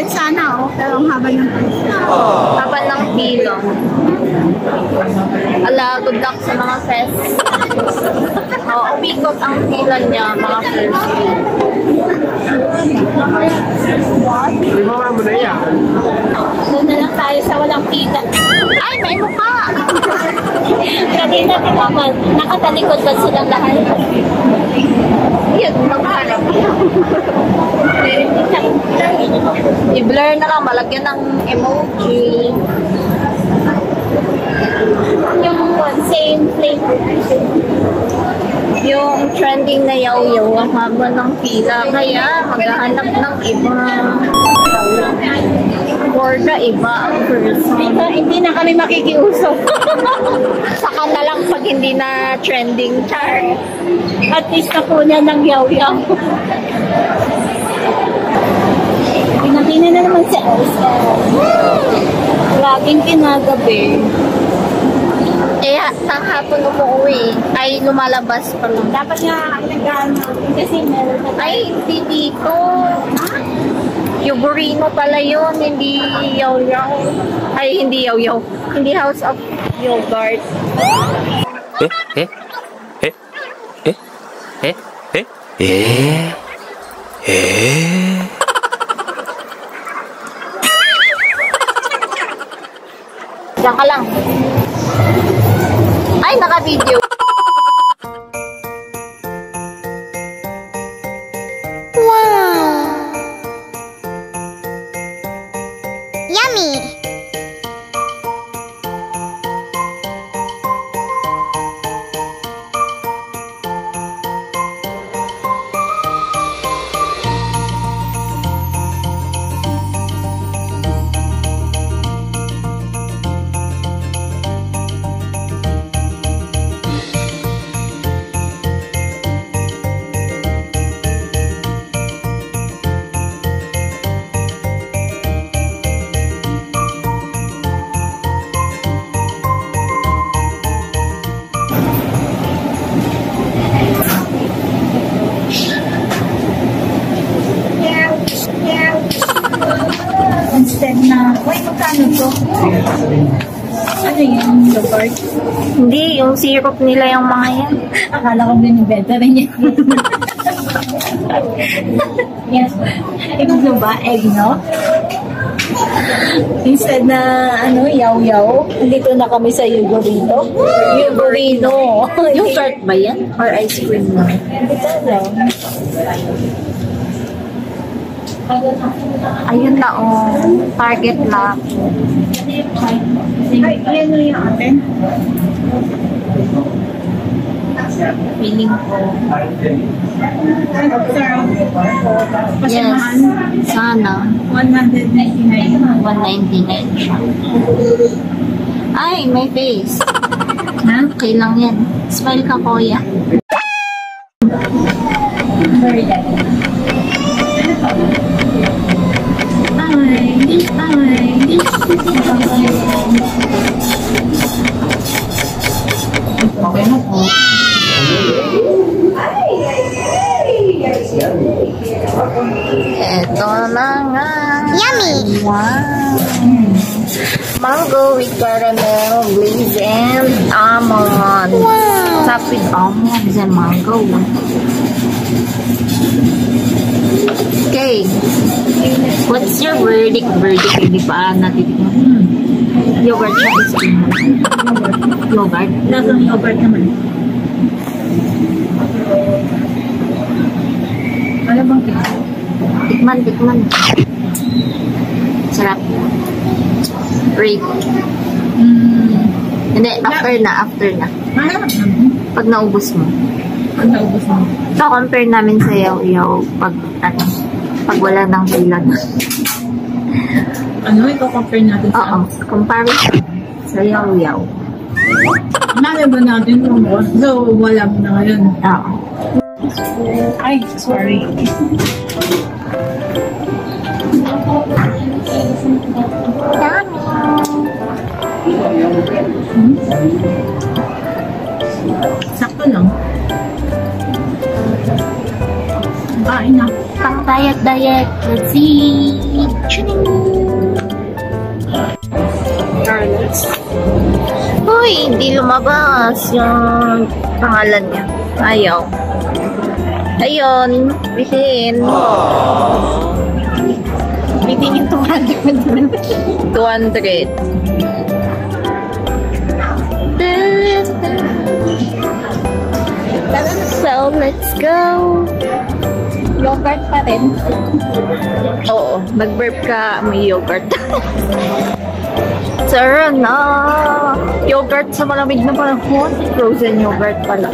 din sana, oh. Pero ang haba ng pila. Haba ng pila. Ala, good luck sa mga fest. Umikot ang pila niya, mga fest. Doon na lang tayo sa walang pila. Ay, may mukha! Kanina tinaman, nakatalikod ba silang lahat? Yan, maghanap. I-blur na lang, malagyan ng emoji. Yung same flavor. Yung trending na yaw-yaw, ang haba ng pila. Kaya maghahanap ng iba. For the iba ang person. Hindi na kami makikiusap. Saka na lang pag hindi na trending, char. At least na po niya ng yaw-yaw. Pinakina na naman si Elsa. Laging kinagabi. Sang hapon umuwi. Ay, lumalabas pa lang. Dapat nga nag-ano. Kasi meron na. Ay, hindi dito. Yuburino pala yun, hindi yaw-yaw. Ay, hindi yaw-yaw. Hindi House of Yogurt. Diyan ka lang. Ay, naka-video. Wow! Yummy! Instead na, wait, magkano to? Ano yan? Yogurt? Hindi, yung syrup nila yung mga yan. Akala ko binibenta rin yan. Yes. Ito ba? Egg, no? Instead na, yaw-yaw, dito na kami sa Yogurino. Yogurino. Yogurt ba yan? Or ice cream na? Ito lang. Ayun na, oh. Target lang. Ay, yan na yung atin. Feeling ko. Yes. Sana. 199. 199 siya. Ay, may face. Ha? Okay lang yan. Smile ka, kuya. Very good. Okay na po. Ito na nga. Yummy! Wow! Mango with caramel, glaze, and almond. Wow! Top with almonds and mango. Okay. What's your verdict? Hindi pa natitignan. Yogurt siya is yogurt. Lasang yogurt naman. Ano bang Tikman. Sarap. Rate. Hindi, after na. Pag naubos mo. So, compare namin sa yaw-yaw pag wala nang pila na. Iko-compare natin sa... Oo, comparison sa yaw-yaw. Nalaba natin yung so wala na ngayon. Oo. Ay, sorry. Sakto lang. Kain na. Pang Diet, diet. Let's see. Carlos. Uy, hindi lumabas yung pangalan niya. Ayaw. Ayun, bitin. Bitin yung 200. 200. So, let's go. Yogurt pa rin. Oo, nag-burp ka, may yogurt. Sarap na! Yogurt sa malamig na panahon. Frozen yogurt pala.